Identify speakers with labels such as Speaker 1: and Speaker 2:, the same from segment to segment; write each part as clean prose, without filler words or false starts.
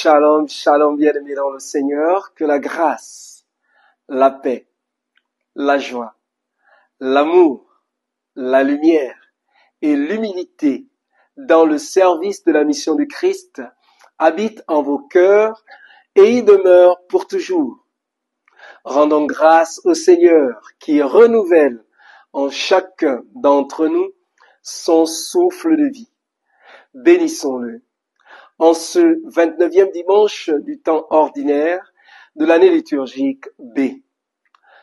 Speaker 1: Shalom, shalom, bien-aimés dans le Seigneur, que la grâce, la paix, la joie, l'amour, la lumière et l'humilité dans le service de la mission du Christ habitent en vos cœurs et y demeurent pour toujours. Rendons grâce au Seigneur qui renouvelle en chacun d'entre nous son souffle de vie. Bénissons-le. En ce 29e dimanche du temps ordinaire de l'année liturgique B.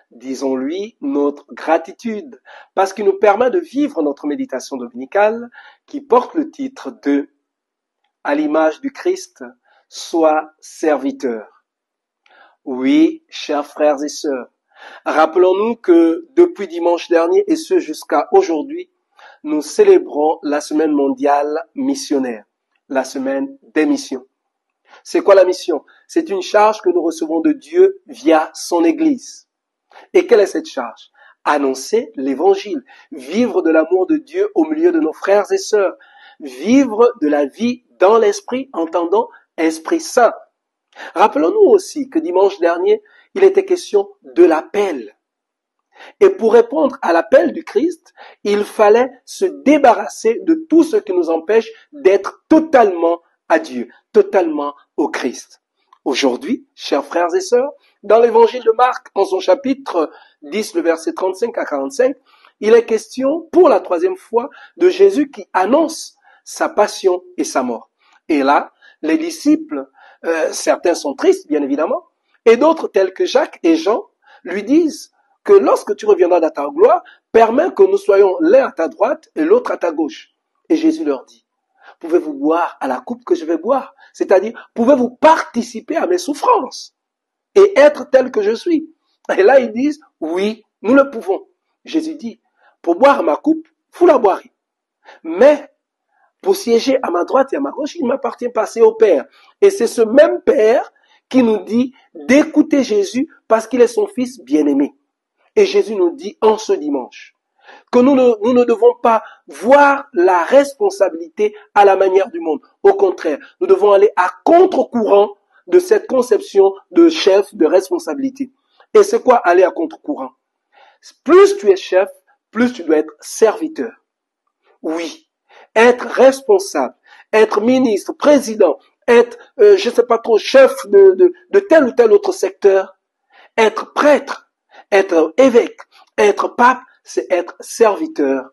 Speaker 1: Disons-lui notre gratitude parce qu'il nous permet de vivre notre méditation dominicale qui porte le titre de « À l'image du Christ, sois serviteur ». Oui, chers frères et sœurs, rappelons-nous que depuis dimanche dernier et ce jusqu'à aujourd'hui, nous célébrons la semaine mondiale missionnaire. La semaine des missions. C'est quoi la mission? C'est une charge que nous recevons de Dieu via son Église. Et quelle est cette charge? Annoncer l'Évangile, vivre de l'amour de Dieu au milieu de nos frères et sœurs, vivre de la vie dans l'Esprit, entendant Esprit Saint. Rappelons-nous aussi que dimanche dernier, il était question de l'appel. Et pour répondre à l'appel du Christ, il fallait se débarrasser de tout ce qui nous empêche d'être totalement à Dieu, totalement au Christ. Aujourd'hui, chers frères et sœurs, dans l'évangile de Marc, en son chapitre 10, le verset 35 à 45, il est question pour la troisième fois de Jésus qui annonce sa passion et sa mort. Et là, les disciples, certains sont tristes, bien évidemment, et d'autres, tels que Jacques et Jean, lui disent que lorsque tu reviendras dans ta gloire, permets que nous soyons l'un à ta droite et l'autre à ta gauche. Et Jésus leur dit, pouvez-vous boire à la coupe que je vais boire? C'est-à-dire, pouvez-vous participer à mes souffrances et être tel que je suis? Et là, ils disent, oui, nous le pouvons. Jésus dit, pour boire à ma coupe, vous la boirez. Mais pour siéger à ma droite et à ma gauche, il m'appartient passer au Père. Et c'est ce même Père qui nous dit d'écouter Jésus parce qu'il est son Fils bien-aimé. Et Jésus nous dit en ce dimanche que nous ne devons pas voir la responsabilité à la manière du monde. Au contraire, nous devons aller à contre-courant de cette conception de chef, de responsabilité. Et c'est quoi aller à contre-courant? Plus tu es chef, plus tu dois être serviteur. Oui, être responsable, être ministre, président, être, je sais pas trop, chef de tel ou tel autre secteur, être prêtre, être évêque, être pape, c'est être serviteur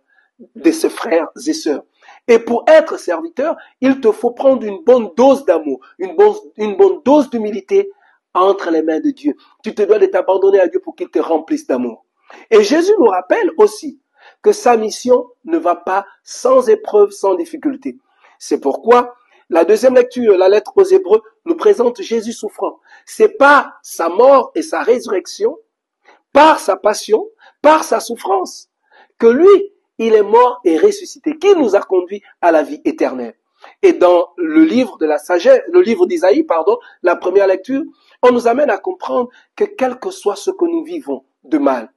Speaker 1: de ses frères et sœurs. Et pour être serviteur, il te faut prendre une bonne dose d'amour, une bonne dose d'humilité entre les mains de Dieu. Tu te dois de t'abandonner à Dieu pour qu'il te remplisse d'amour. Et Jésus nous rappelle aussi que sa mission ne va pas sans épreuve, sans difficulté. C'est pourquoi la deuxième lecture, la lettre aux Hébreux, nous présente Jésus souffrant. C'est pas sa mort et sa résurrection, par sa passion, par sa souffrance, que lui, il est mort et ressuscité, qui nous a conduits à la vie éternelle. Et dans le livre de la sagesse, le livre d'Isaïe, la première lecture, on nous amène à comprendre que quel que soit ce que nous vivons de mal,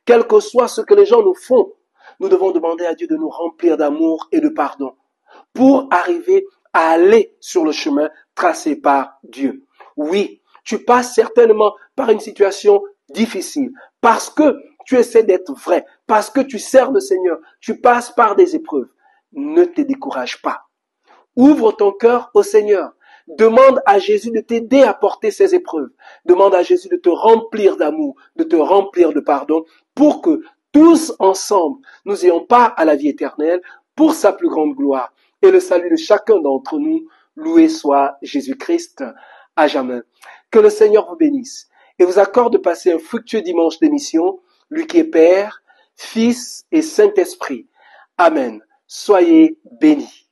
Speaker 1: quel que soit ce que les gens nous font, nous devons demander à Dieu de nous remplir d'amour et de pardon pour arriver à aller sur le chemin tracé par Dieu. Oui, tu passes certainement par une situation difficile, parce que tu essaies d'être vrai, parce que tu sers le Seigneur, tu passes par des épreuves. Ne te décourage pas. Ouvre ton cœur au Seigneur. Demande à Jésus de t'aider à porter ces épreuves. Demande à Jésus de te remplir d'amour, de te remplir de pardon, pour que tous ensemble, nous ayons part à la vie éternelle pour sa plus grande gloire. Et le salut de chacun d'entre nous, loué soit Jésus-Christ à jamais. Que le Seigneur vous bénisse et vous accorde de passer un fructueux dimanche d'émission, lui qui est Père, Fils et Saint-Esprit. Amen. Soyez bénis.